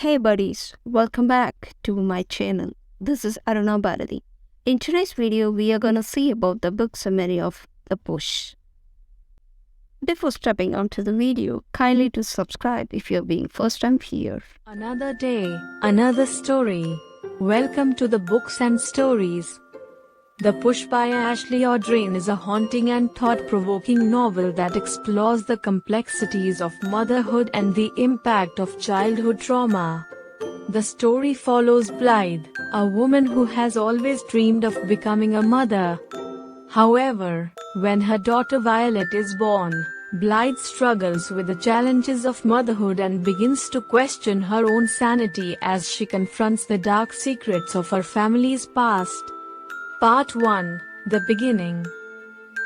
Hey buddies, welcome back to my channel. This is Aruna Bharati. In today's video, we are gonna see about the book summary of The Push. Before stepping onto the video, kindly to subscribe if you're being first time here. Another day, another story. Welcome to the Books and Stories. The Push by Ashley Audrain is a haunting and thought-provoking novel that explores the complexities of motherhood and the impact of childhood trauma. The story follows Blythe, a woman who has always dreamed of becoming a mother. However, when her daughter Violet is born, Blythe struggles with the challenges of motherhood and begins to question her own sanity as she confronts the dark secrets of her family's past. Part 1: The Beginning.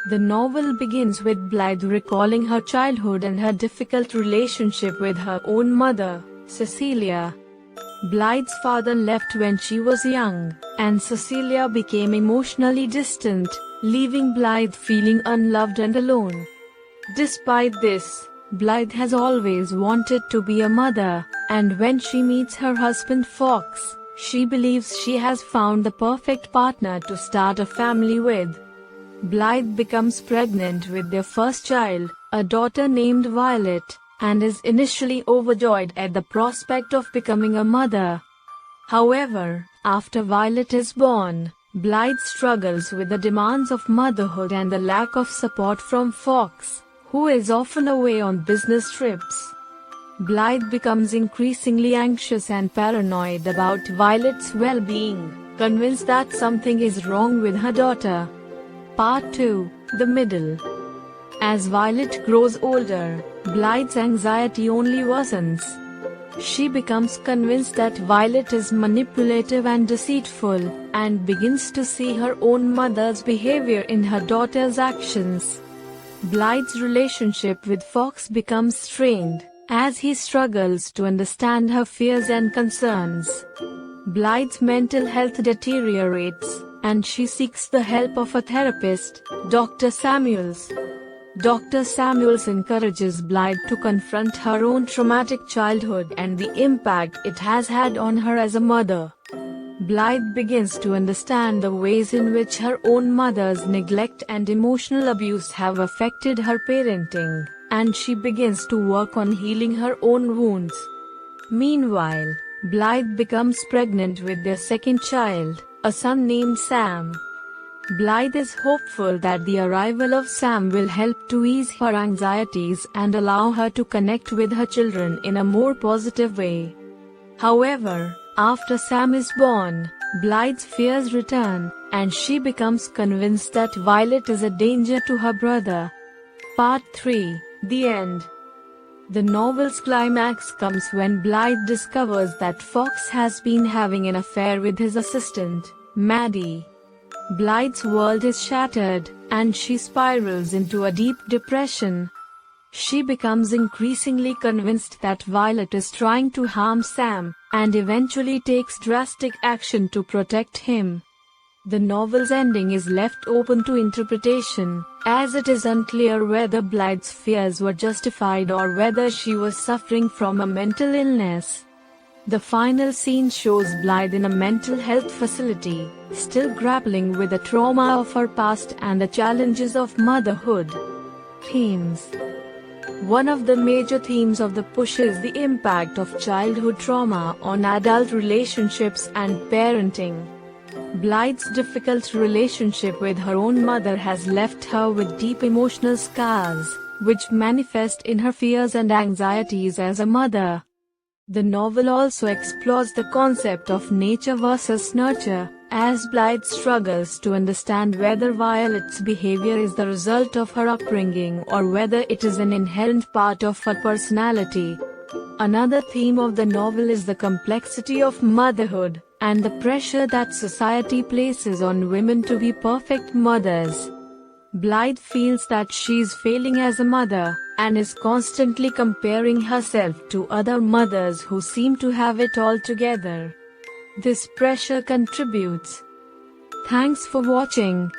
The novel begins with Blythe recalling her childhood and her difficult relationship with her own mother, Cecilia. Blythe's father left when she was young, and Cecilia became emotionally distant, leaving Blythe feeling unloved and alone. Despite this, Blythe has always wanted to be a mother, and when she meets her husband Fox, she believes she has found the perfect partner to start a family with. Blythe becomes pregnant with their first child, a daughter named Violet, and is initially overjoyed at the prospect of becoming a mother. However, after Violet is born, Blythe struggles with the demands of motherhood and the lack of support from Fox, who is often away on business trips. Blythe becomes increasingly anxious and paranoid about Violet's well-being, convinced that something is wrong with her daughter. Part 2: The Middle. As Violet grows older, Blythe's anxiety only worsens. She becomes convinced that Violet is manipulative and deceitful, and begins to see her own mother's behavior in her daughter's actions. Blythe's relationship with Fox becomes strained, as he struggles to understand her fears and concerns. Blythe's mental health deteriorates, and she seeks the help of a therapist, Dr. Samuels. Dr. Samuels encourages Blythe to confront her own traumatic childhood and the impact it has had on her as a mother. Blythe begins to understand the ways in which her own mother's neglect and emotional abuse have affected her parenting, and she begins to work on healing her own wounds. Meanwhile, Blythe becomes pregnant with their second child, a son named Sam. Blythe is hopeful that the arrival of Sam will help to ease her anxieties and allow her to connect with her children in a more positive way. However, after Sam is born, Blythe's fears return, and she becomes convinced that Violet is a danger to her brother. Part 3: The End. The novel's climax comes when Blythe discovers that Fox has been having an affair with his assistant, Maddie. Blythe's world is shattered, and she spirals into a deep depression. She becomes increasingly convinced that Violet is trying to harm Sam, and eventually takes drastic action to protect him. The novel's ending is left open to interpretation, as it is unclear whether Blythe's fears were justified or whether she was suffering from a mental illness. The final scene shows Blythe in a mental health facility, still grappling with the trauma of her past and the challenges of motherhood. Themes. One of the major themes of The Push is the impact of childhood trauma on adult relationships and parenting. Blythe's difficult relationship with her own mother has left her with deep emotional scars, which manifest in her fears and anxieties as a mother. The novel also explores the concept of nature versus nurture, as Blythe struggles to understand whether Violet's behavior is the result of her upbringing or whether it is an inherent part of her personality. Another theme of the novel is the complexity of motherhood, and the pressure that society places on women to be perfect mothers. Blythe feels that she is failing as a mother, and is constantly comparing herself to other mothers who seem to have it all together. This pressure contributes. Thanks for watching.